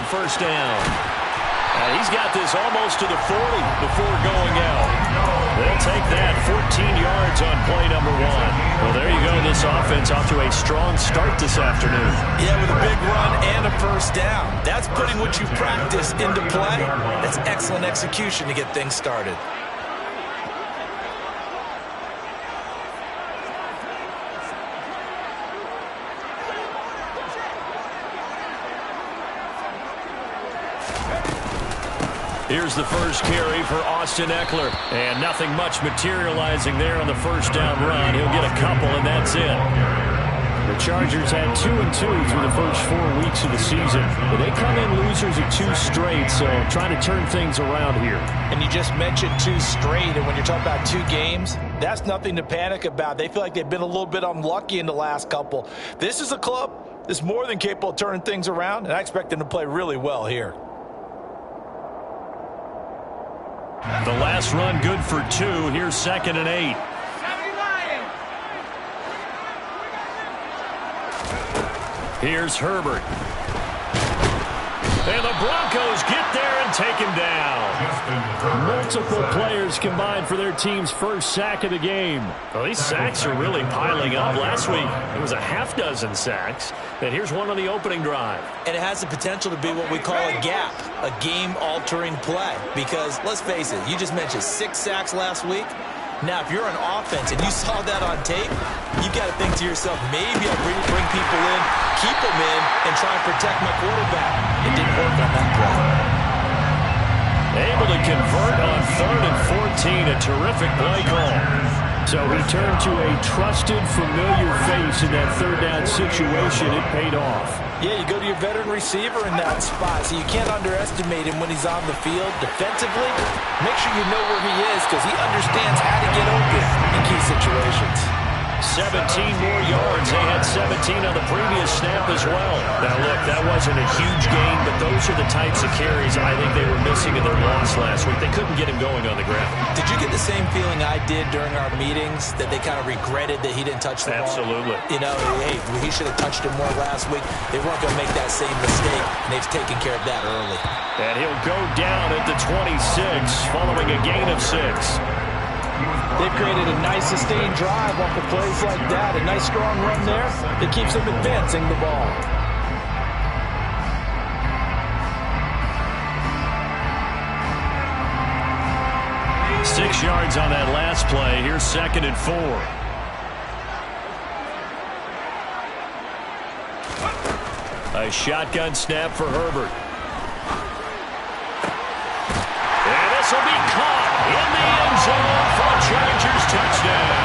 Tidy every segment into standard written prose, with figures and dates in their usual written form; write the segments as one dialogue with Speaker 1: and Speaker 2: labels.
Speaker 1: first down. And he's got this almost to the 40 before going out. They'll take that 14 yards on play number 1. Well, there you go. This offense off to a strong start this afternoon.
Speaker 2: Yeah, with a big run and a first down. That's putting what you practice into play. That's excellent execution to get things started.
Speaker 1: Here's the first carry for Austin Eckler. And nothing much materializing there on the first down run. He'll get a couple, and that's it. The Chargers had 2-2 through the first 4 weeks of the season. But they come in losers of 2 straight, so trying to turn things around here.
Speaker 2: And you just mentioned 2 straight, and when you're talking about 2 games, that's nothing to panic about. They feel like they've been a little bit unlucky in the last couple. This is a club that's more than capable of turning things around, and I expect them to play really well here.
Speaker 1: The last run good for 2. Here's 2nd and 8. Here's Herbert. And the Broncos get there and take him down. Multiple players combined for their team's first sack of the game. Well, these sacks are really piling up. Last week, it was a half-dozen sacks. And here's one on the opening drive.
Speaker 2: And it has the potential to be what we call a gap, a game-altering play. Because, let's face it, you just mentioned 6 sacks last week. Now, if you're an offense and you saw that on tape, you got to think to yourself, maybe I'll bring people in, keep them in, and try and protect my quarterback. It didn't work on that play.
Speaker 1: Able to convert on 3rd and 14, a terrific play call. So he turned to a trusted, familiar face in that 3rd down situation. It paid off.
Speaker 2: Yeah, you go to your veteran receiver in that spot, so you can't underestimate him when he's on the field. Defensively, make sure you know where he is because he understands how to get open in key situations.
Speaker 1: 17 more yards. They had 17 on the previous snap as well. Now, look, that wasn't a huge gain, but those are the types of carries I think they were missing in their loss last week. They couldn't get him going on the ground.
Speaker 2: Did you get the same feeling I did during our meetings, that they kind of regretted that he didn't touch the ball?
Speaker 1: Absolutely.
Speaker 2: You know, hey, he should have touched him more last week. They weren't going to make that same mistake, and they've taken care of that early.
Speaker 1: And he'll go down at the 26 following a gain of 6.
Speaker 2: They've created a nice sustained drive off of plays like that. A nice strong run there that keeps them advancing the ball.
Speaker 1: Six yards on that last play. Here's 2nd and 4. A shotgun snap for Herbert. And this will be caught in the end zone for a Chargers touchdown.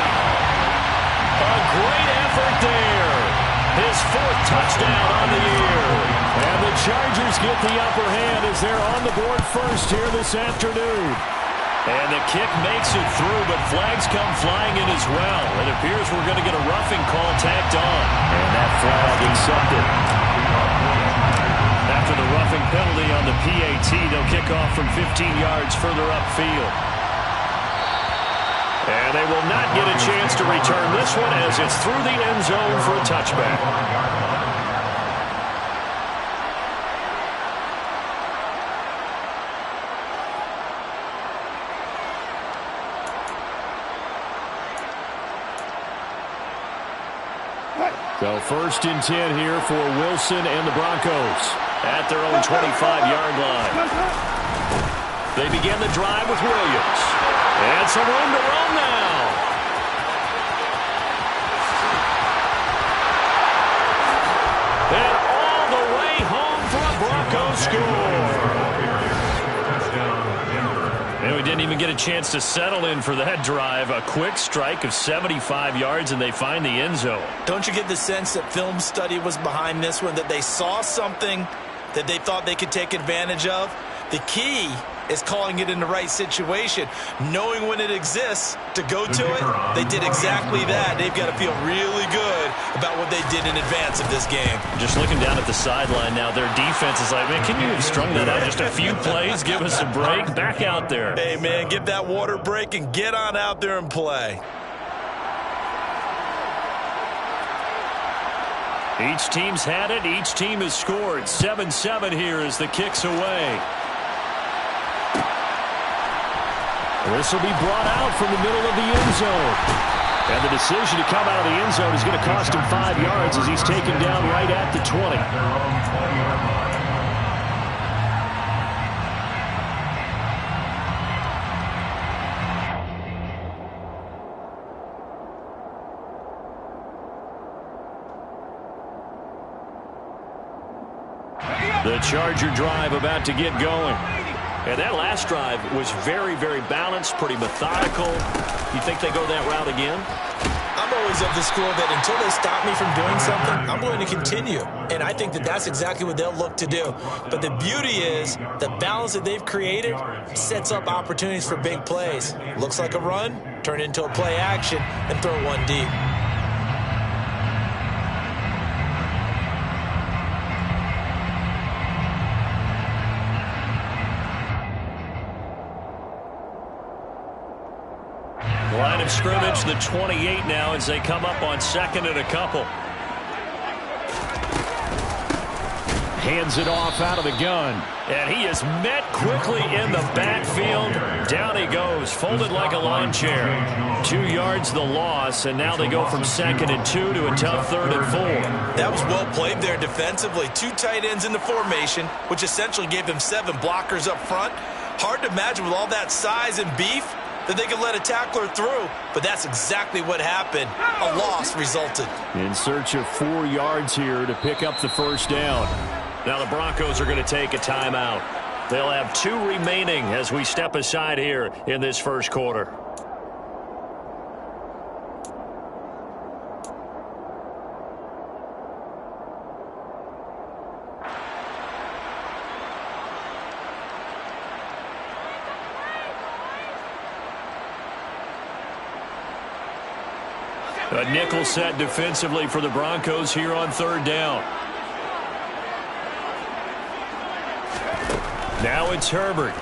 Speaker 1: A great effort there. His 4th touchdown on the year. And the Chargers get the upper hand as they're on the board first here this afternoon. And the kick makes it through, but flags come flying in as well. It appears we're going to get a roughing call tacked on. And that flag accepted. After the roughing penalty on the PAT, they'll kick off from 15 yards further upfield. And they will not get a chance to return this one as it's through the end zone for a touchback. So 1st and 10 here for Wilson and the Broncos at their own 25-yard line. They begin the drive with Williams. And some room to run now. And all the way home for a Broncos score. And we didn't even get a chance to settle in for that drive. A quick strike of 75 yards, and they find the end zone.
Speaker 2: Don't you get the sense that film study was behind this one, that they saw something that they thought they could take advantage of? The key is calling it in the right situation, knowing when it exists to go to it. They did exactly that. They've got to feel really good about what they did in advance of this game.
Speaker 1: Just looking down at the sideline now, their defense is like, man, can you have strung that out just a few plays? Give us a break. Back out there.
Speaker 2: Hey, man, get that water break and get on out there and play.
Speaker 1: Each team's had it. Each team has scored. 7-7 here as the kick's away. This will be brought out from the middle of the end zone. And the decision to come out of the end zone is going to cost him 5 yards as he's taken down right at the 20. The Charger drive about to get going. And that last drive was very, very balanced, pretty methodical. You think they go that route again?
Speaker 2: I'm always of the school that until they stop me from doing something, I'm going to continue. And I think that that's exactly what they'll look to do. But the beauty is the balance that they've created sets up opportunities for big plays. Looks like a run, turn it into a play action, and throw one deep.
Speaker 1: Line of scrimmage, the 28 now as they come up on 2nd and a couple. Hands it off out of the gun. And he is met quickly in the backfield. Down he goes, folded like a lawn chair. 2 yards the loss, and now they go from 2nd and 2 to a tough 3rd and 4.
Speaker 2: That was well played there defensively. 2 tight ends in the formation, which essentially gave them 7 blockers up front. Hard to imagine with all that size and beef that they could let a tackler through, but that's exactly what happened. A loss resulted.
Speaker 1: In search of 4 yards here to pick up the first down. Now the Broncos are going to take a timeout. They'll have 2 remaining as we step aside here in this first quarter. A nickel set defensively for the Broncos here on 3rd down. Now it's Herbert.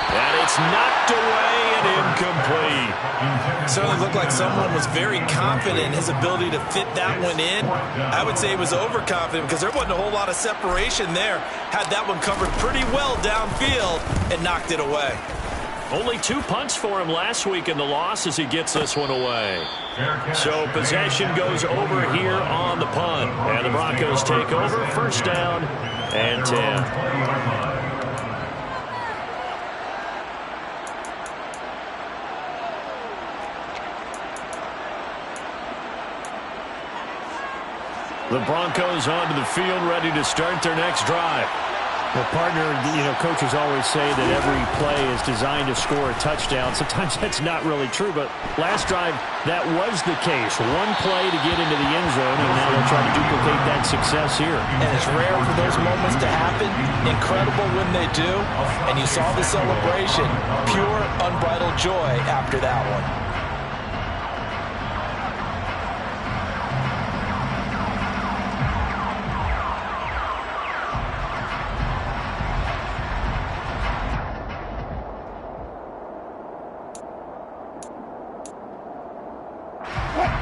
Speaker 1: And it's knocked away and incomplete.
Speaker 2: Certainly looked like someone was very confident in his ability to fit that one in. I would say he was overconfident because there wasn't a whole lot of separation there. Had that one covered pretty well downfield and knocked it away.
Speaker 1: Only 2 punts for him last week in the loss as he gets this one away. So possession goes over here on the punt. And the Broncos take over. 1st down and 10. The Broncos onto the field, ready to start their next drive.
Speaker 3: Well, partner, coaches always say that every play is designed to score a touchdown. Sometimes that's not really true, but last drive, that was the case. 1 play to get into the end zone, and now they'll try to duplicate that success here.
Speaker 2: And it's rare for those moments to happen. Incredible when they do. And you saw the celebration. Pure, unbridled joy after that one.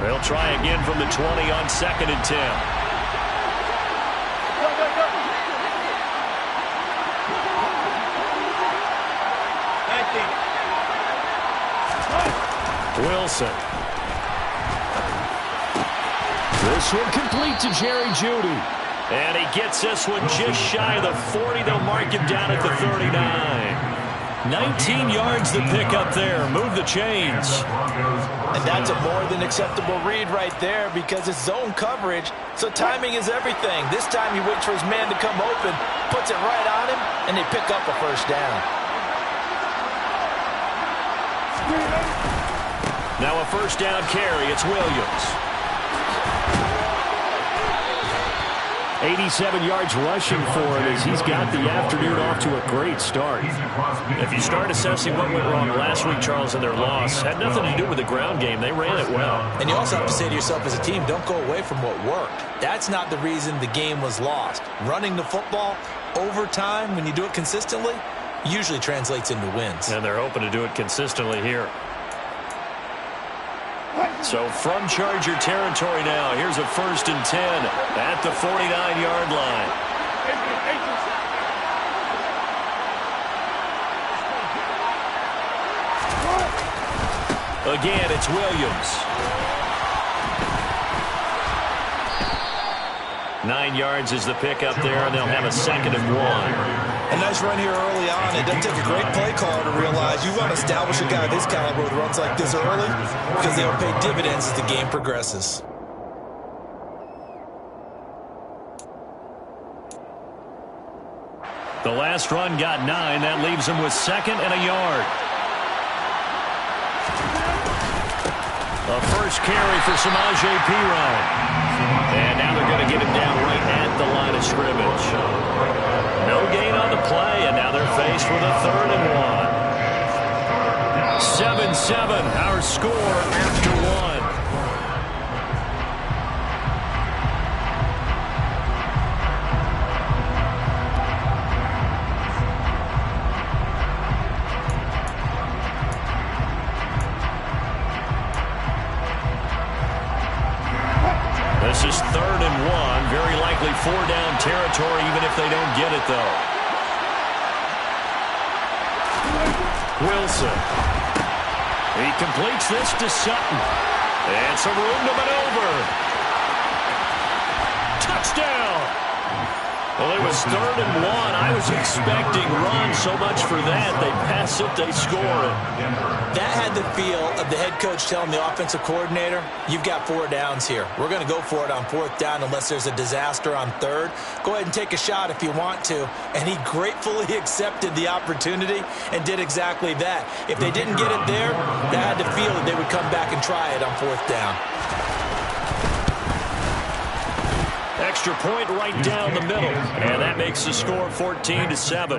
Speaker 1: They'll try again from the 20 on 2nd and 10. Wilson. This one complete to Jerry Jeudy. And he gets this one just shy of the 40. They'll mark him down at the 39. 19 yards to pick up there. Move the chains.
Speaker 2: And that's a more than acceptable read right there because it's zone coverage, so timing is everything. This time he waits for his man to come open, puts it right on him, and they pick up a 1st down.
Speaker 1: Now a 1st down carry. It's Williams. 87 yards rushing for him as he's got the afternoon off to a great start. If you start assessing what went wrong last week, Charles, in their loss, had nothing to do with the ground game. They ran it well.
Speaker 2: And you also have to say to yourself as a team, don't go away from what worked. That's not the reason the game was lost. Running the football over time, when you do it consistently, usually translates into wins.
Speaker 1: And they're hoping to do it consistently here. So from Charger territory now, here's a 1st and 10 at the 49-yard line. Again, it's Williams. 9 yards is the pickup there, and they'll have a 2nd and 1.
Speaker 2: A nice run here early on. It doesn't take a great play caller to realize you want to establish a guy of this caliber with runs like this early because they'll pay dividends as the game progresses.
Speaker 1: The last run got 9. That leaves him with 2nd and a yard. A first carry for Samaje Perine. And now they're going to get him down right at the line of scrimmage. No gain on the play, and now they're faced with a 3rd and 1. 7-7, our score after 1. This is 3rd and 1. Very likely 4-down territory, even if they don't get it, though. Wilson. He completes this to Sutton. And some room to maneuver. Touchdown! Well, it was 3rd and 1. I was expecting runs, so much for that. They pass it, they score it.
Speaker 2: That had the feel of the head coach telling the offensive coordinator, you've got 4 downs here. We're going to go for it on 4th down unless there's a disaster on 3rd. Go ahead and take a shot if you want to. And he gratefully accepted the opportunity and did exactly that. If they didn't get it there, they had the feel that they would come back and try it on 4th down.
Speaker 1: Extra point right down the middle. And that makes the score 14-7.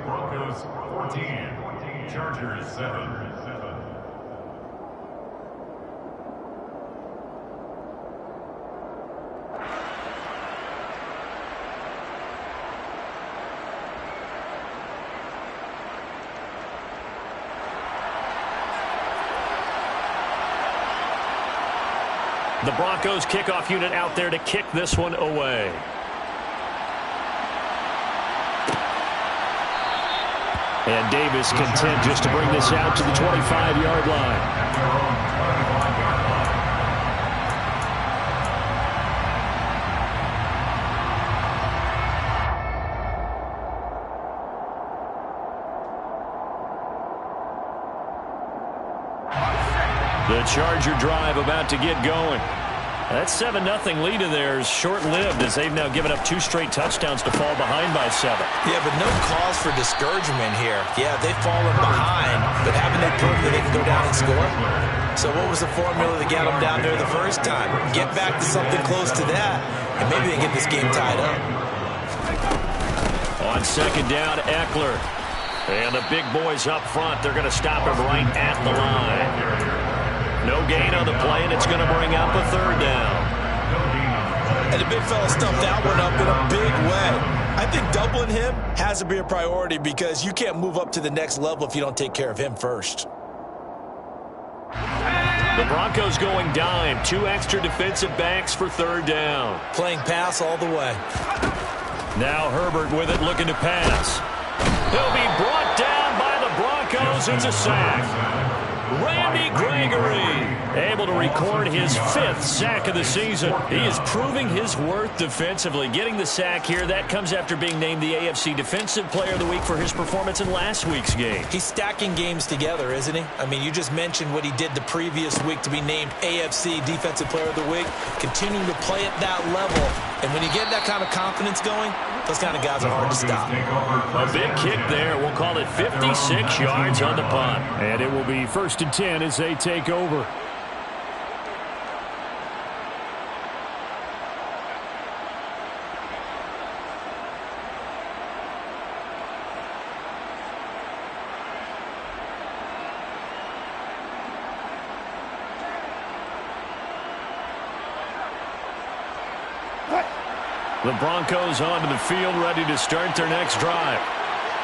Speaker 4: Broncos 14, Chargers 7.
Speaker 1: The Broncos kickoff unit out there to kick this one away. And Davis content just to bring this out to the 25-yard line. The Charger drive about to get going. That 7-0 lead of theirs short-lived as they've now given up 2 straight touchdowns to fall behind by 7.
Speaker 2: Yeah, but no cause for discouragement here. Yeah, they've fallen behind, but haven't they proven that they can go down and score? So what was the formula to get them down there the first time? Get back to something close to that, and maybe they get this game tied up.
Speaker 1: On 2nd down, Eckler. And the big boys up front, they're going to stop him right at the line. No gain on the play, and it's going to bring up a 3rd down.
Speaker 2: And the big fella stuffed that one up in a big way. I think doubling him has to be a priority because you can't move up to the next level if you don't take care of him first.
Speaker 1: The Broncos going dime. 2 extra defensive backs for 3rd down.
Speaker 2: Playing pass all the way.
Speaker 1: Now Herbert with it, looking to pass. He'll be brought down by the Broncos. It's a sack. Randy Gregory able to record his 5th sack of the season. He is proving his worth defensively. Getting the sack here, that comes after being named the AFC Defensive Player of the Week for his performance in last week's game.
Speaker 2: He's stacking games together, isn't he? I mean, you just mentioned what he did the previous week to be named AFC Defensive Player of the Week. Continuing to play at that level. And when you get that kind of confidence going, those kind of guys are hard to stop.
Speaker 1: A big kick there. We'll call it 56 yards on the punt.
Speaker 3: And it will be 1st and 10 as they take over.
Speaker 1: The Broncos onto the field, ready to start their next drive.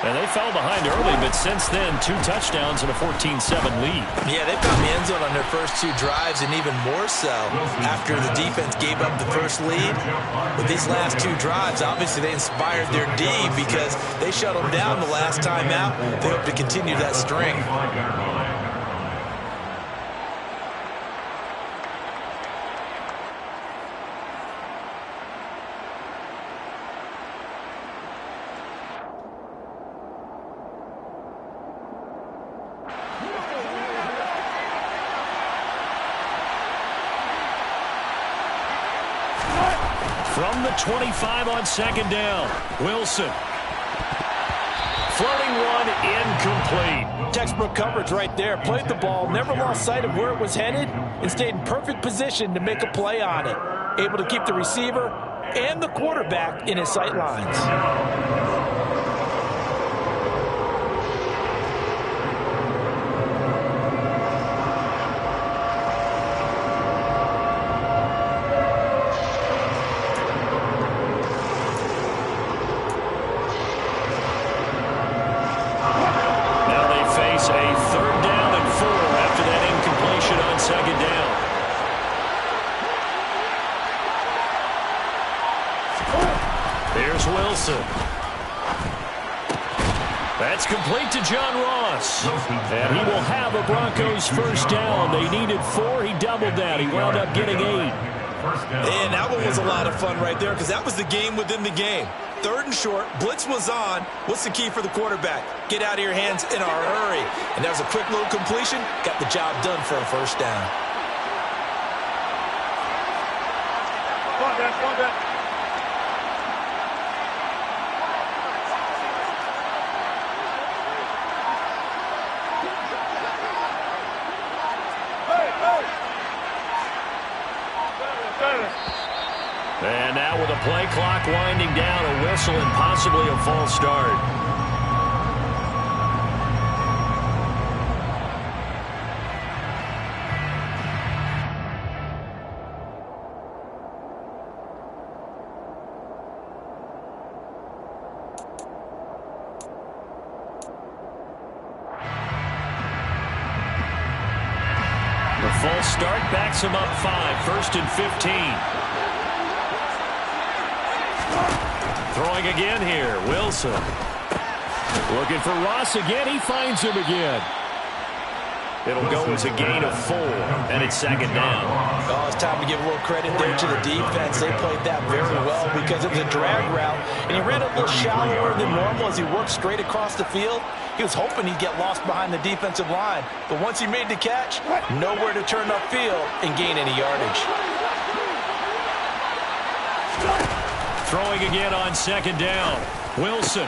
Speaker 3: And they fell behind early, but since then, 2 touchdowns and a 14-7 lead.
Speaker 2: Yeah, they found the end zone on their first 2 drives, and even more so after the defense gave up the first lead. With these last 2 drives, obviously they inspired their D because they shut them down the last time out. They hope to continue that string.
Speaker 3: From the 25 on second down, Wilson. Floating one, incomplete.
Speaker 5: Textbook coverage right there. Played the ball, never lost sight of where it was headed, and stayed in perfect position to make a play on it. Able to keep the receiver and the quarterback in his sight lines.
Speaker 3: That's complete to John Ross. And he will have a Broncos first down. They needed 4. He doubled that. He wound up getting 8.
Speaker 2: And that one was a lot of fun right there because that was the game within the game. 3rd and short. Blitz was on. What's the key for the quarterback? Get out of your hands in a hurry. And that was a quick little completion. Got the job done for a first down.
Speaker 3: And now with a play clock winding down, a whistle and possibly a false start. The false start backs him up 5, 1st and 15. Throwing again here, Wilson. Looking for Ross again. He finds him again. It'll go as a gain of 4, and it's second down.
Speaker 5: Oh, it's time to give a little credit there to the defense. They played that very well because it was a drag route, and he ran a little shallower than normal as he worked straight across the field. He was hoping he'd get lost behind the defensive line, but once he made the catch, nowhere to turn upfield and gain any yardage.
Speaker 3: Throwing again on second down. Wilson.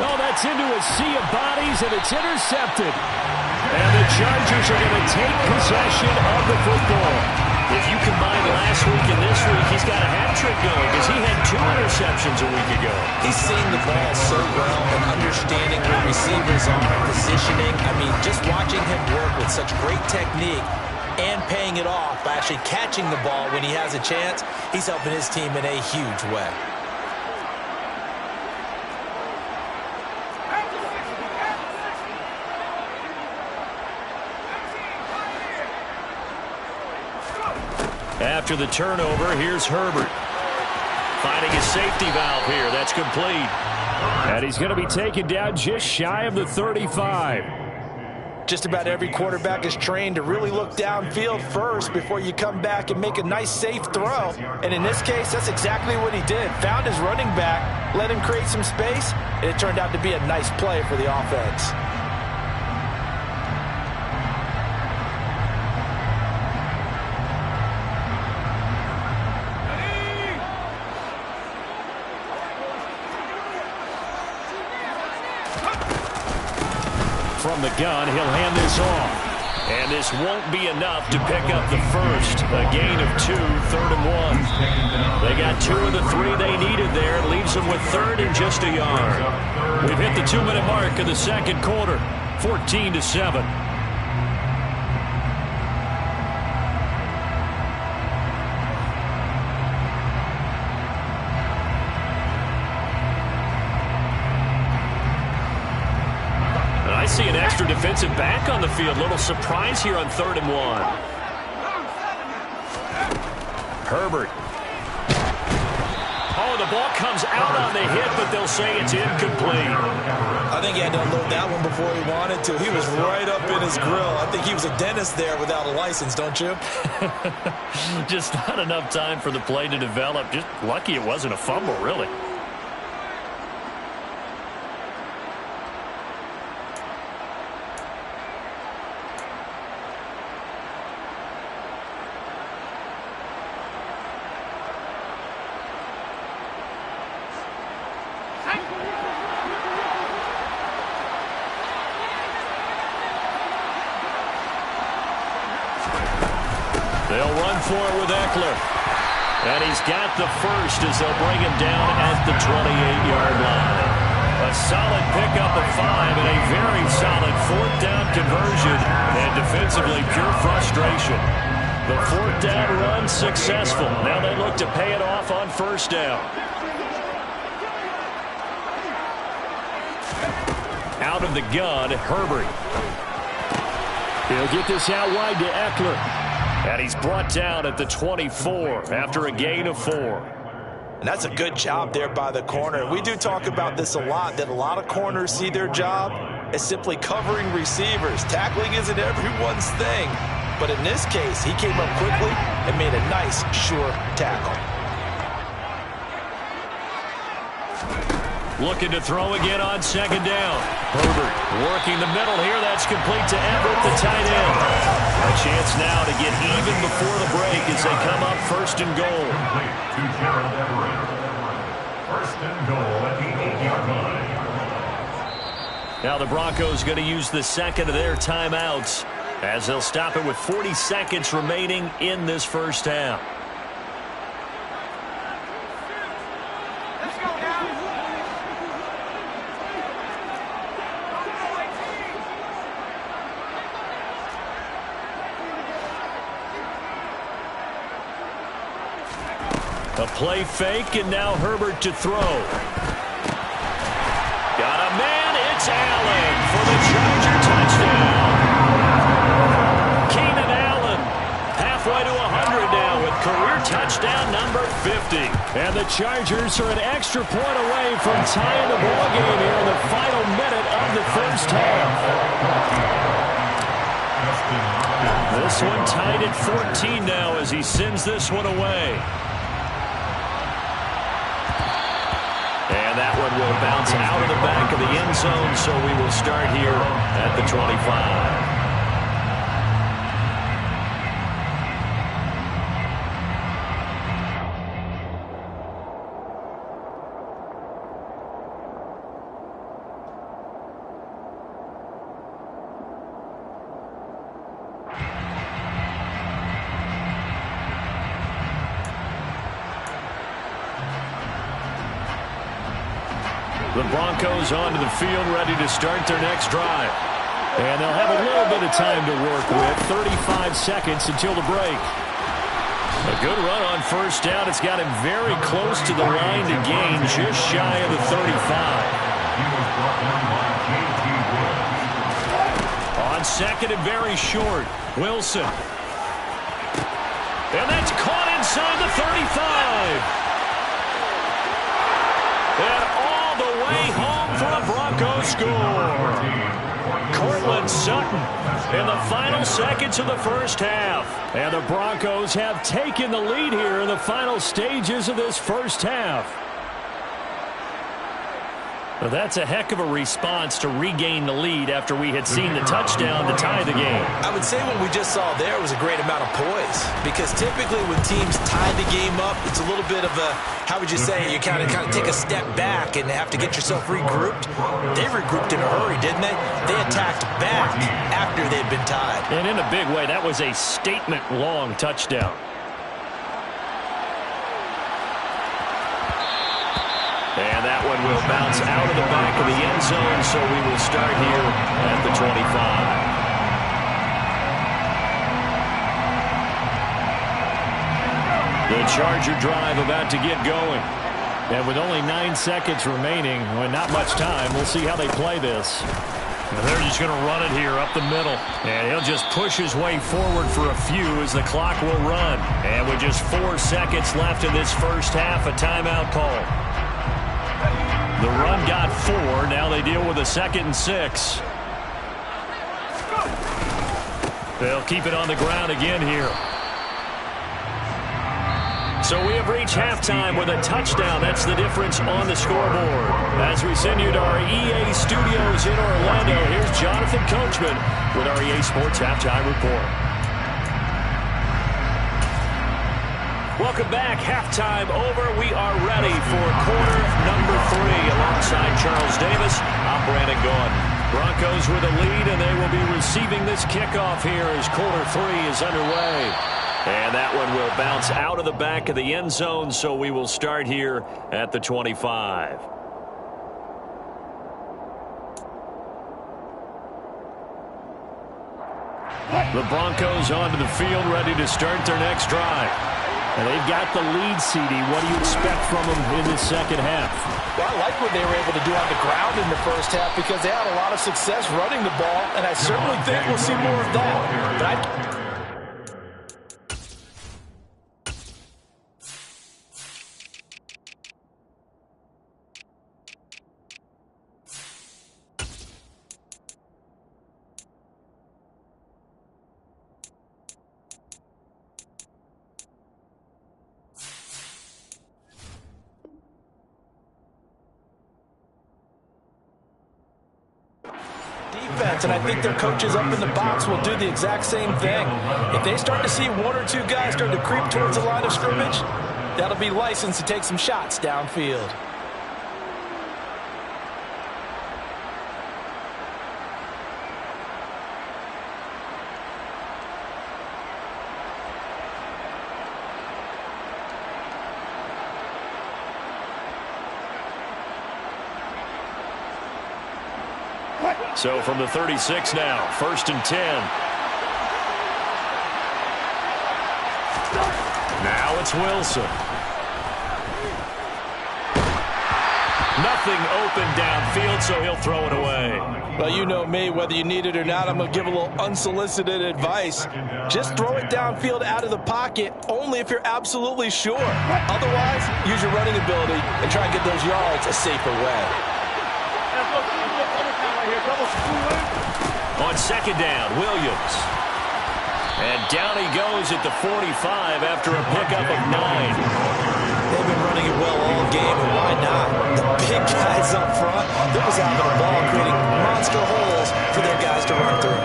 Speaker 3: Oh, that's into a sea of bodies, and it's intercepted. And the Chargers are going to take possession of the football. If you combine last week and this week, he's got a hat trick going because he had 2 interceptions a week ago.
Speaker 2: He's seeing the ball so well and understanding where receivers are, positioning. I mean, just watching him work with such great technique and paying it off by actually catching the ball when he has a chance, he's helping his team in a huge way.
Speaker 3: After the turnover, here's Herbert. Finding his safety valve here. That's complete. And he's going to be taken down just shy of the 35.
Speaker 5: Just about every quarterback is trained to really look downfield first before you come back and make a nice, safe throw. And in this case, that's exactly what he did. Found his running back, let him create some space, and it turned out to be a nice play for the offense.
Speaker 3: From the gun, he'll hand this off. And this won't be enough to pick up the first. A gain of 2, 3rd and 1. They got 2 of the 3 they needed there. It leaves them with 3rd and just a yard. We've hit the 2-minute mark of the second quarter. 14-7.
Speaker 1: extra defensive back on the field. Little surprise here on 3rd and 1. Herbert. Oh, the ball comes out on the hit, but they'll say it's incomplete.
Speaker 5: I think he had to unload that one before he wanted to. He was right up in his grill. I think he was a dentist there without a license, don't you?
Speaker 1: Just not enough time for the play to develop. Just lucky it wasn't a fumble, really. They'll run for it with Eckler. And he's got the first as they'll bring him down at the 28-yard line. A solid pickup of 5 and a very solid 4th down conversion. And defensively, pure frustration. The 4th down run successful. Now they look to pay it off on 1st down. Out of the gun, Herbert.
Speaker 3: He'll get this out wide to Eckler.
Speaker 1: And he's brought down at the 24 after a gain of 4.
Speaker 5: And that's a good job there by the corner. We do talk about this a lot, that a lot of corners see their job as simply covering receivers. Tackling isn't everyone's thing. But in this case, he came up quickly and made a nice, sure tackle.
Speaker 1: Looking to throw again on 2nd down. Herbert working the middle here. That's complete to Everett, the tight end. A chance now to get even before the break as they come up 1st and goal.
Speaker 4: To Gerald Everett. 1st and goal at the 8-yard line.
Speaker 1: Now the Broncos going to use the 2nd of their timeouts as they'll stop it with 40 seconds remaining in this 1st half. A play fake, and now Herbert to throw. Got a man, it's Allen for the Charger touchdown. Keenan Allen, halfway to 100 now with career touchdown number 50.
Speaker 3: And the Chargers are an extra point away from tying the ballgame here in the final minute of the 1st half.
Speaker 1: This one tied at 14 now as he sends this one away. And that one will bounce out of the back of the end zone, so we will start here at the 25. The Broncos onto the field, ready to start their next drive. And they'll have a little bit of time to work with, 35 seconds until the break. A good run on 1st down. It's got him very close to the line to gain, just shy of the 35. On 2nd and very short, Wilson. And that's caught inside the 35. And all the way home for a Broncos score. Cortland Sutton in the final seconds of the 1st half.
Speaker 3: And the Broncos have taken the lead here in the final stages of this 1st half.
Speaker 1: Well, that's a heck of a response to regain the lead after we had seen the touchdown to tie the game.
Speaker 5: I would say what we just saw there was a great amount of poise, because typically when teams tie the game up, it's a little bit of a, how would you say, you kind of take a step back and have to get yourself regrouped. They regrouped in a hurry, didn't they? They attacked back after they'd been tied.
Speaker 1: And in a big way, that was a statement-long touchdown. And that one will bounce out of the back of the end zone, so we will start here at the 25. The Charger drive about to get going.
Speaker 3: And with only 9 seconds remaining, well, not much time, we'll see how they play this. And they're just going to run it here up the middle. And he'll just push his way forward for a few as the clock will run. And with just 4 seconds left in this first half, a timeout call. The run got 4. Now they deal with a 2nd and 6. They'll keep it on the ground again here. So we have reached halftime with a touchdown. That's the difference on the scoreboard. As we send you to our EA studios in Orlando, here's Jonathan Coachman with our EA Sports Halftime Report. Welcome back. Halftime over. We are ready for quarter number 3. Alongside Charles Davis, I'm Brandon Gaudin. Broncos with a lead, and they will be receiving this kickoff here as quarter 3 is underway. And that one will bounce out of the back of the end zone, so we will start here at the 25. The Broncos onto the field, ready to start their next drive. And they've got the lead, CD. What do you expect from them in this second half?
Speaker 5: Well, I like what they were able to do on the ground in the first half because they had a lot of success running the ball, and I certainly think we'll see more of that. But and I think their coaches up in the box will do the exact same thing. If they start to see 1 or 2 guys start to creep towards the line of scrimmage, that'll be licensed to take some shots downfield.
Speaker 3: So from the 36 now, 1st and 10. Now it's Wilson. Nothing open downfield, so he'll throw it away.
Speaker 5: Well, you know me, whether you need it or not, I'm going to give a little unsolicited advice. Just throw it downfield out of the pocket, only if you're absolutely sure. Otherwise, use your running ability and try and get those yards a safer way.
Speaker 3: On 2nd down, Williams. And down he goes at the 45 after a pickup of 9.
Speaker 2: They've been running it well all game, and why not? The big guys up front, they're just having the ball, creating monster holes for their guys to run through.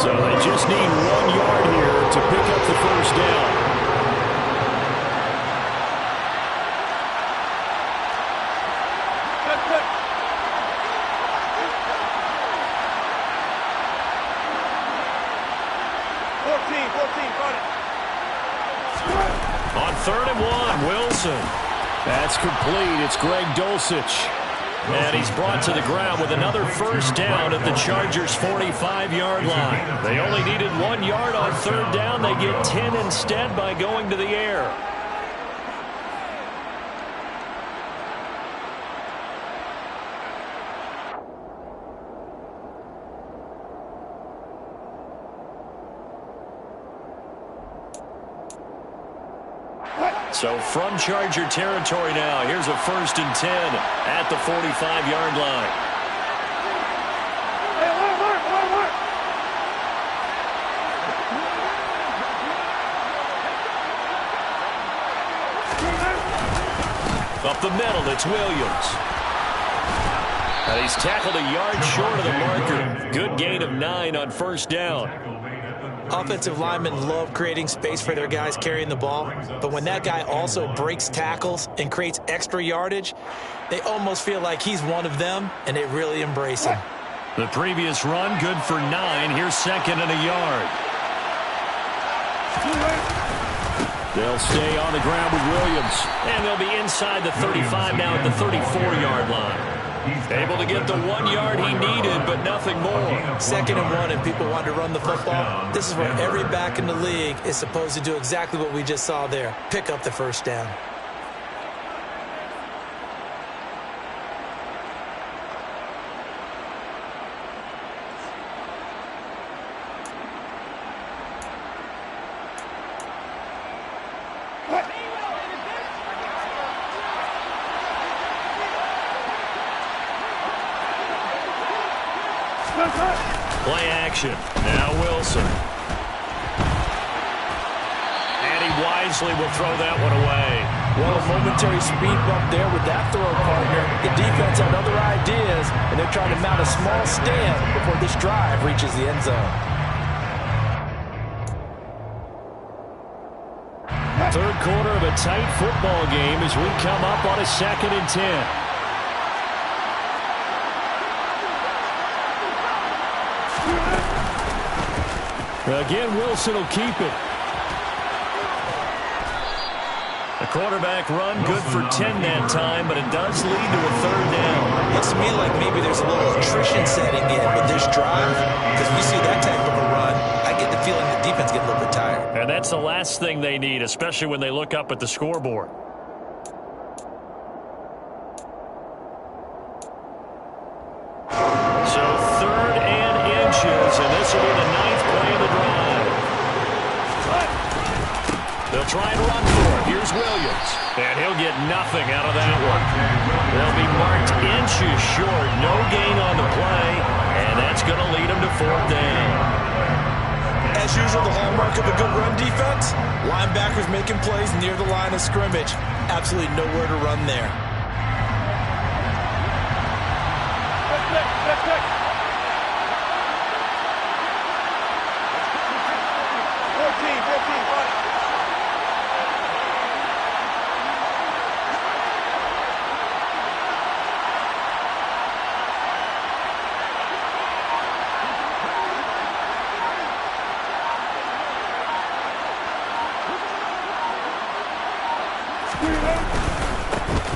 Speaker 3: So they just need 1 yard here to pick up the first down. On 3rd and 1, Wilson. That's complete. It's Greg Dulcich. And he's brought to the ground with another first down at the Chargers' 45-yard line. They only needed 1 yard on 3rd down. They get 10 instead by going to the air. So from Charger territory now, here's a 1st and 10 at the 45-yard line. Up the middle, it's Williams. And he's tackled a yard short of the marker. Good gain of 9 on 1st down.
Speaker 2: Offensive linemen love creating space for their guys carrying the ball, but when that guy also breaks tackles and creates extra yardage, they almost feel like he's one of them, and they really embrace him.
Speaker 3: The previous run, good for 9. Here's 2nd and a yard. They'll stay on the ground with Williams, and they'll be inside the 35 now at the 34-yard line. Able to get the 1 yard he needed, but nothing more.
Speaker 2: 2nd and 1, and people want to run the football. This is where every back in the league is supposed to do exactly what we just saw there. Pick up the first down.
Speaker 1: Play action. Now Wilson. And he wisely will throw that one away.
Speaker 5: Well, a momentary speed bump there with that throw partner. The defense had other ideas, and they're trying to mount a small stand before this drive reaches the end zone.
Speaker 3: Third quarter of a tight football game as we come up on a 2nd and 10. Again, Wilson will keep it.
Speaker 1: The quarterback run good for 10 that time, but it does lead to a 3rd down.
Speaker 5: Looks to me like maybe there's a little attrition setting in with this drive, because we see that type of a run, I get the feeling the defense gets a little bit tired.
Speaker 1: And that's the last thing they need, especially when they look up at the scoreboard. So 3rd and inches, and this will be the 9th play of the drive. They'll try and run for it. Here's Williams. And he'll get nothing out of that one. They'll be marked inches short. No gain on the play, and that's going to lead them to 4th down.
Speaker 5: As usual, the hallmark of a good run defense, linebackers making plays near the line of scrimmage. Absolutely nowhere to run there.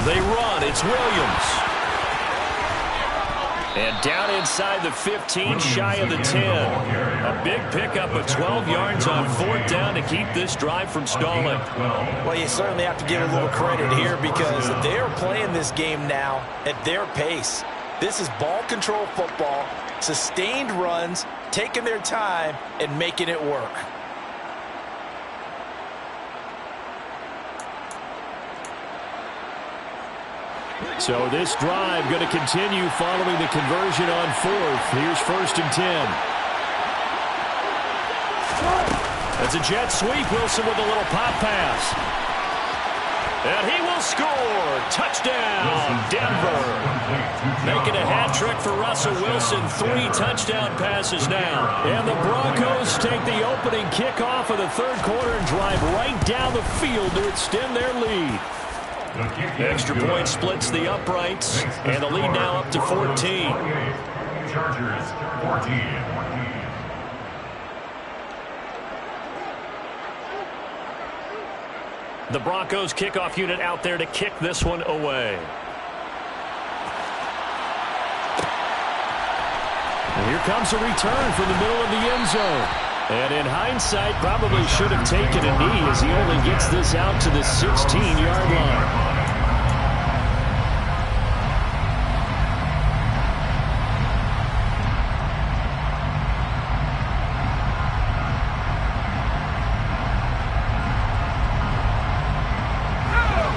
Speaker 1: They run. It's Williams. And down inside the 15, shy of the 10. A big pickup of 12 yards on 4th down to keep this drive from stalling.
Speaker 5: Well, you certainly have to give a little credit here because they are playing this game now at their pace. This is ball control football, sustained runs, taking their time, and making it work.
Speaker 3: So this drive going to continue following the conversion on 4th. Here's 1st and 10.
Speaker 1: That's a jet sweep. Wilson with a little pop pass. And he will score. Touchdown, Denver. Making a hat trick for Russell Wilson. 3 touchdown passes now.
Speaker 3: And the Broncos take the opening kickoff of the 3rd quarter and drive right down the field to extend their lead.
Speaker 1: Extra point splits the uprights, and the lead now up to 14.
Speaker 4: Chargers, 14.
Speaker 1: The Broncos kickoff unit out there to kick this one away.
Speaker 3: And here comes a return from the middle of the end zone. And in hindsight, probably should have taken a knee as he only gets this out to the 16-yard line.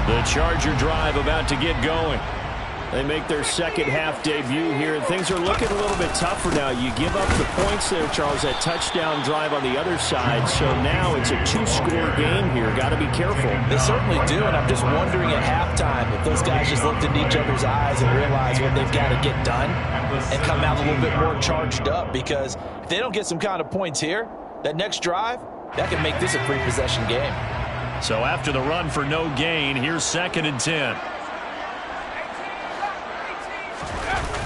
Speaker 3: The Charger drive about to get going. They make their second half debut here, and things are looking a little bit tougher now. You give up the points there, Charles, that touchdown drive on the other side. So now it's a 2-score game here. Got to be careful.
Speaker 5: They certainly do, and I'm just wondering at halftime if those guys just looked into each other's eyes and realized what they've got to get done and come out a little bit more charged up, because if they don't get some kind of points here, that next drive, that can make this a 3-possession game.
Speaker 1: So after the run for no gain, here's 2nd and 10.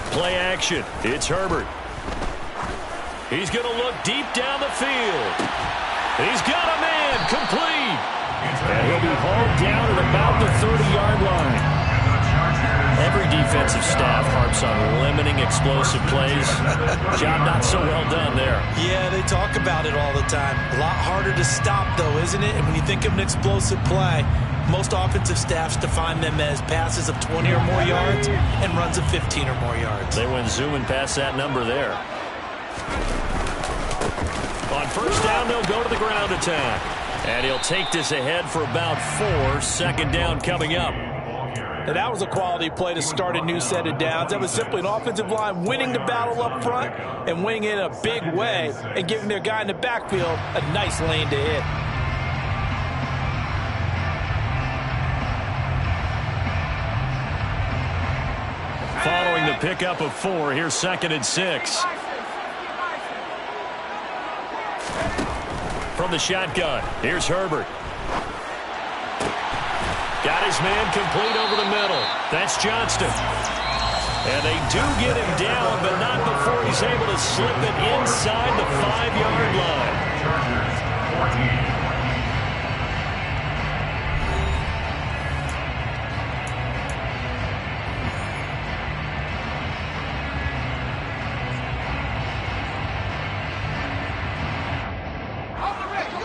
Speaker 1: Play action. It's Herbert. He's going to look deep down the field. He's got a man complete.
Speaker 3: And he'll be hauled down at about the 30-yard line.
Speaker 1: Every defensive staff harps on limiting explosive plays. Job not so well done there.
Speaker 5: Yeah, they talk about it all the time. A lot harder to stop, though, isn't it? And when you think of an explosive play, most offensive staffs define them as passes of 20 or more yards and runs of 15 or more yards.
Speaker 1: They went zooming past that number there. On 1st down, they'll go to the ground attack. And he'll take this ahead for about 4. 2nd down coming up.
Speaker 5: And that was a quality play to start a new set of downs. That was simply an offensive line winning the battle up front and winning it in a big way and giving their guy in the backfield a nice lane to hit.
Speaker 1: Following the pickup of 4, here's 2nd and 6. From the shotgun, here's Herbert. Got his man complete over the middle. That's Johnston. And they do get him down, but not before he's able to slip it inside the 5-yard line.
Speaker 4: Chargers, 14.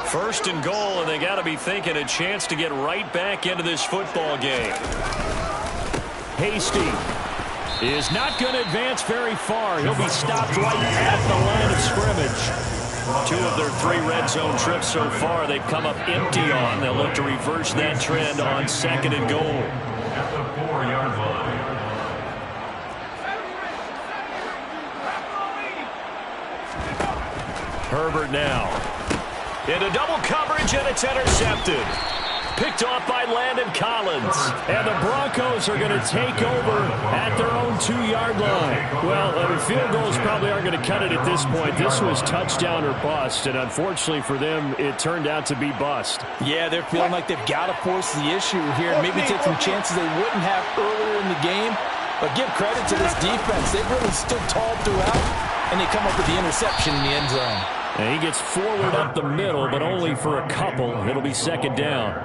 Speaker 1: First and goal, and they got to be thinking a chance to get right back into this football game.
Speaker 3: Hasty is not going to advance very far. He'll be stopped right at the line of scrimmage.
Speaker 1: 2 of their 3 red zone trips so far they've come up empty on. They'll look to reverse that trend on 2nd and goal.
Speaker 4: At the 4-yard line.
Speaker 1: Herbert now. Into double coverage, and it's intercepted. Picked off by Landon Collins.
Speaker 3: And the Broncos are going to take over at their own 2-yard line. Well, field goals probably aren't going to cut it at this point. This was touchdown or bust, and unfortunately for them, it turned out to be bust.
Speaker 5: Yeah, they're feeling like they've got to force the issue here and maybe take some chances they wouldn't have earlier in the game. But give credit to this defense. They've really stood tall throughout, and they come up with the interception in the end zone.
Speaker 3: And he gets forward up the middle, but only for a couple. It'll be 2nd down.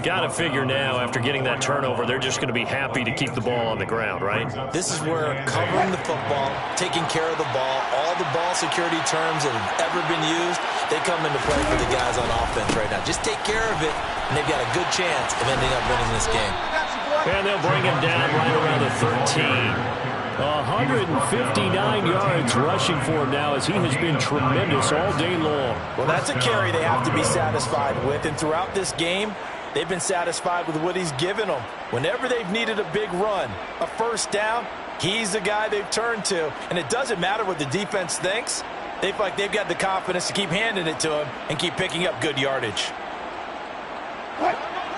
Speaker 1: Got to figure now, after getting that turnover, they're just going to be happy to keep the ball on the ground, right?
Speaker 2: This is where covering the football, taking care of the ball, all the ball security terms that have ever been used, they come into play for the guys on offense right now. Just take care of it, and they've got a good chance of ending up winning this game.
Speaker 1: And they'll bring him down right around the 13.
Speaker 3: 159 yards rushing for him now, as he has been tremendous all day long.
Speaker 5: Well, that's a carry they have to be satisfied with, and throughout this game, they've been satisfied with what he's given them. Whenever they've needed a big run, a first down, he's the guy they've turned to. And it doesn't matter what the defense thinks. They feel like they've got the confidence to keep handing it to him and keep picking up good yardage.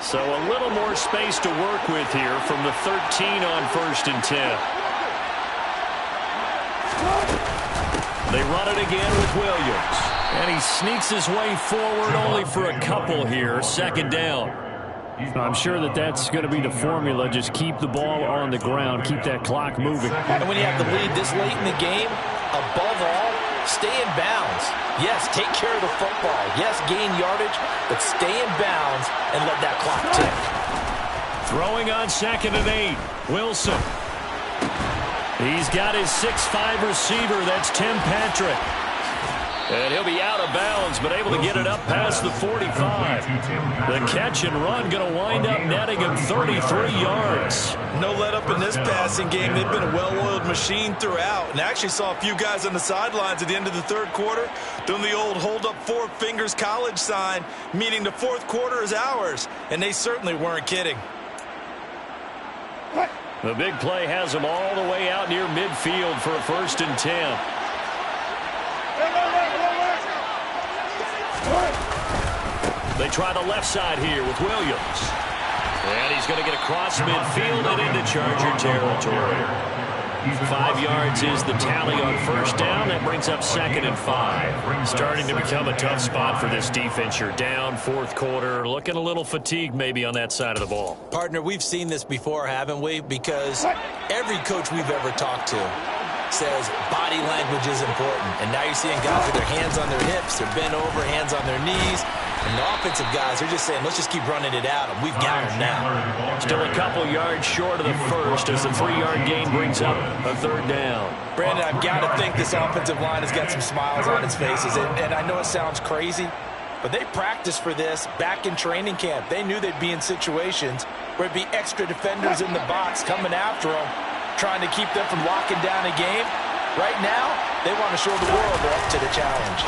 Speaker 1: So a little more space to work with here from the 13 on 1st and 10. They run it again with Williams. And he sneaks his way forward only for a couple here. 2nd down.
Speaker 3: I'm sure that that's going to be the formula. Just keep the ball on the ground. Keep that clock moving.
Speaker 5: And when you have the lead this late in the game, above all, stay in bounds. Yes, take care of the football. Yes, gain yardage, but stay in bounds and let that clock tick.
Speaker 1: Throwing on 2nd and 8. Wilson. He's got his 6'5" receiver. That's Tim Patrick. And he'll be out of bounds, but able to get it up past the 45. The catch and run going to wind up netting him 33 yards.
Speaker 5: No let up in this passing game. They've been a well-oiled machine throughout. And I actually saw a few guys on the sidelines at the end of the 3rd quarter doing the old hold up 4 fingers college sign, meaning the 4th quarter is ours. And they certainly weren't kidding.
Speaker 1: The big play has him all the way out near midfield for a 1st and 10. They try the left side here with Williams. And he's going to get across midfield and into Charger territory. 5 yards is the tally on 1st down. That brings up 2nd and 5. Starting to become a tough spot for this defense. You're down 4th quarter. Looking a little fatigued maybe on that side of the ball.
Speaker 2: Partner, we've seen this before, haven't we? Because every coach we've ever talked to says body language is important. And now you're seeing guys with their hands on their hips, they're bent over, hands on their knees. And the offensive guys are just saying, let's just keep running it at them. We've got them now.
Speaker 1: Still a couple yards short of the first as the 3-yard gain brings up a 3rd down.
Speaker 5: Brandon, I've got to think this offensive line has got some smiles on its faces. And I know it sounds crazy, but they practiced for this back in training camp. They knew they'd be in situations where it'd be extra defenders in the box coming after them, trying to keep them from locking down a game. Right now, they want to show the world they're up to the challenge.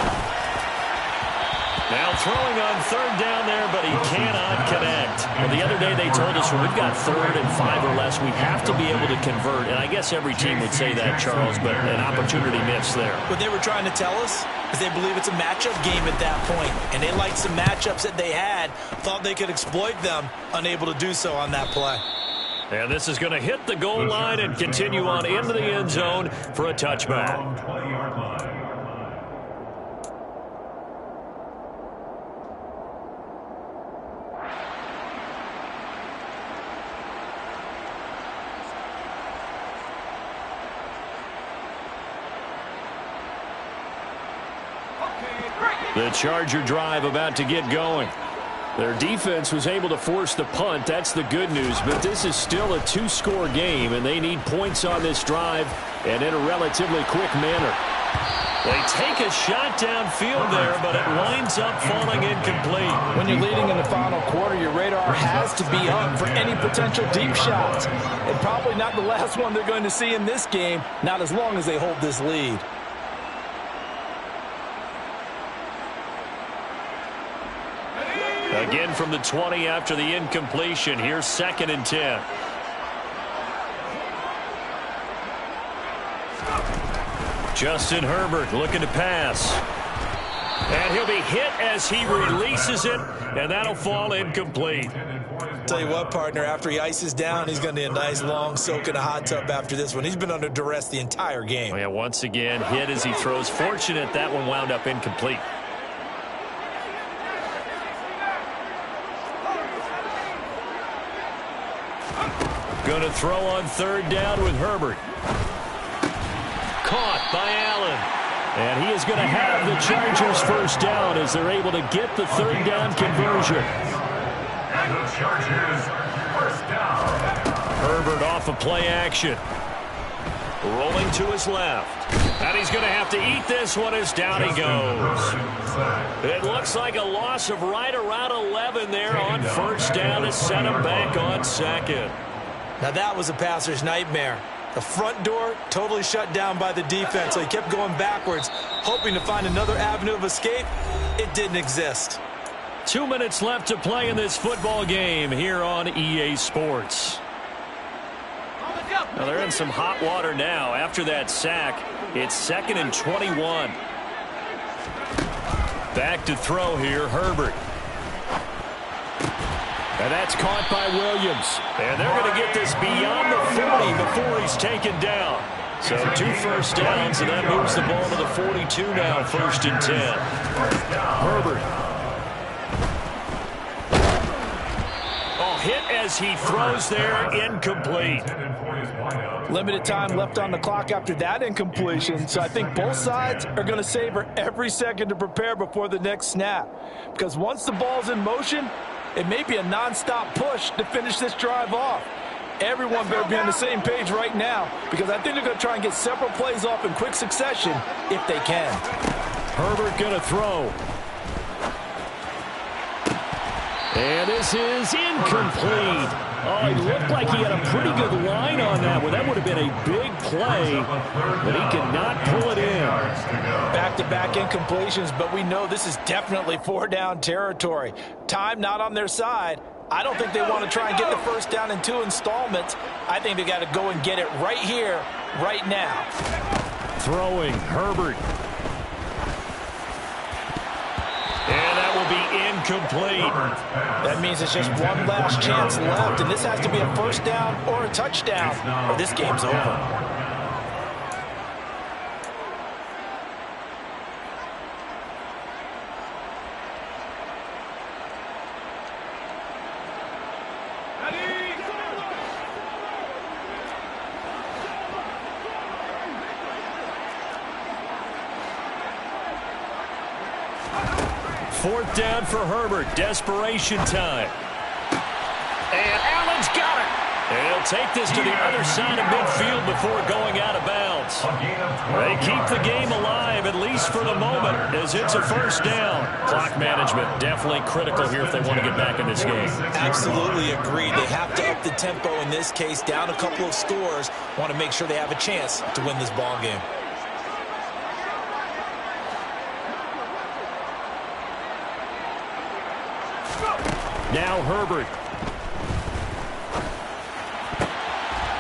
Speaker 1: Now throwing on 3rd down there, but he cannot connect.
Speaker 3: Well, the other day they told us when we've got 3rd and 5 or less, we have to be able to convert. And I guess every team would say that, Charles, but an opportunity missed there.
Speaker 5: What they were trying to tell us is they believe it's a matchup game at that point, and they liked some matchups that they had, thought they could exploit them, unable to do so on that play.
Speaker 3: And this is going to hit the goal line and continue on into the end zone for a touchback. The Charger drive about to get going. Their defense was able to force the punt. That's the good news. But this is still a 2-score game, and they need points on this drive and in a relatively quick manner. They take a shot downfield there, but it winds up falling incomplete.
Speaker 5: When you're leading in the final quarter, your radar has to be up for any potential deep shots. And probably not the last one they're going to see in this game, not as long as they hold this lead.
Speaker 3: Again from the 20 after the incompletion. Here's 2nd and 10. Justin Herbert looking to pass. And he'll be hit as he releases it, and that'll fall incomplete.
Speaker 5: Tell you what, partner, after he ices down, he's going to need a nice long soak in a hot tub after this one. He's been under duress the entire game.
Speaker 3: Oh, yeah, once again, hit as he throws. Fortunate that one wound up incomplete. Going to throw on 3rd down with Herbert. Caught by Allen. And he is going to have the Chargers 1st down as they're able to get the 3rd down conversion.
Speaker 4: And the Chargers 1st down.
Speaker 3: Herbert off of play action. Rolling to his left. And he's going to have to eat this one as down he goes. It looks like a loss of right around 11 there on 1st down to set him back on 2nd.
Speaker 5: Now that was a passer's nightmare. The front door totally shut down by the defense, so he kept going backwards, hoping to find another avenue of escape. It didn't exist.
Speaker 3: 2 minutes left to play in this football game here on EA Sports. Now they're in some hot water now. After that sack, it's 2nd and 21. Back to throw here, Herbert. And that's caught by Williams. And they're going to get this beyond the 40 before he's taken down. So 2 1st downs, and that moves the ball to the 42 now, 1st and 10. Herbert. Oh, hit as he throws there, incomplete.
Speaker 5: Limited time left on the clock after that incompletion, so I think both sides are going to savor every second to prepare before the next snap. Because once the ball's in motion, it may be a non-stop push to finish this drive off. Everyone better be on the same page right now, because I think they're going to try and get several plays off in quick succession if they can.
Speaker 3: Herbert going to throw. And this is incomplete. Oh, it looked like he had a pretty good line on that one. That would have been a big play, but he cannot pull it in.
Speaker 5: Back-to-back incompletions, but we know this is definitely 4-down territory. Time not on their side. I don't think they want to try and get the 1st down in 2 installments. I think they got to go and get it right here, right now.
Speaker 3: Throwing, Herbert. And that will be incomplete.
Speaker 5: That means it's just one last chance left, and this has to be a 1st down or a touchdown, or this game's over.
Speaker 3: Fourth down for Herbert. Desperation time. And Allen's got it. And he'll take this to the other side of midfield before going out of bounds. They keep the game alive, at least for the moment, as it's a 1st down. Clock management definitely critical here if they want to get back in this game.
Speaker 5: Absolutely agreed. They have to up the tempo in this case, down a couple of scores. Want to make sure they have a chance to win this ball game.
Speaker 3: Now Herbert.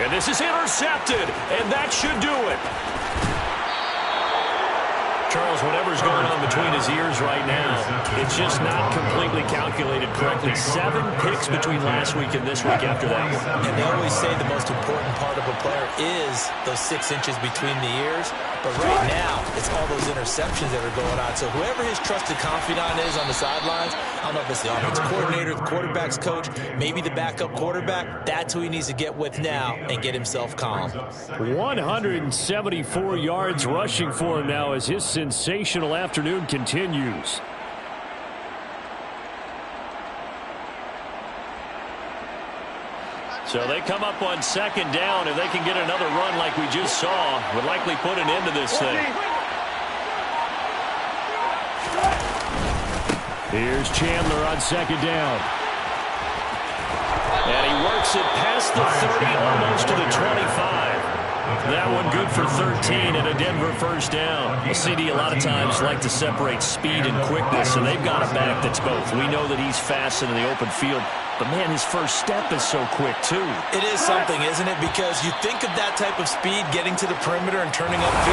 Speaker 1: And this is intercepted, and that should do it. Charles, whatever's going on between his ears right now, it's just not completely calculated correctly. 7 picks between last week and this week after that one.
Speaker 5: And they always say the most important part of a player is those 6 inches between the ears. But right now, it's all those interceptions that are going on. So whoever his trusted confidant is on the sidelines, I don't know if it's the offensive coordinator, the quarterback's coach, maybe the backup quarterback, that's who he needs to get with now and get himself calm.
Speaker 3: 174 yards rushing for him now as his sensational afternoon continues. So they come up on 2nd down, and they can get another run like we just saw. Would likely put an end to this thing. Here's Chandler on 2nd down.
Speaker 1: And he works it past the 30, almost to the 25. That one good for 13 and a Denver first down. Well, CD, a lot of times like to separate speed and quickness, and they've got a back that's both. We know that he's fast into the open field, but, man, his first step is so quick, too.
Speaker 5: It is something, isn't it? Because you think of that type of speed getting to the perimeter and turning upfield.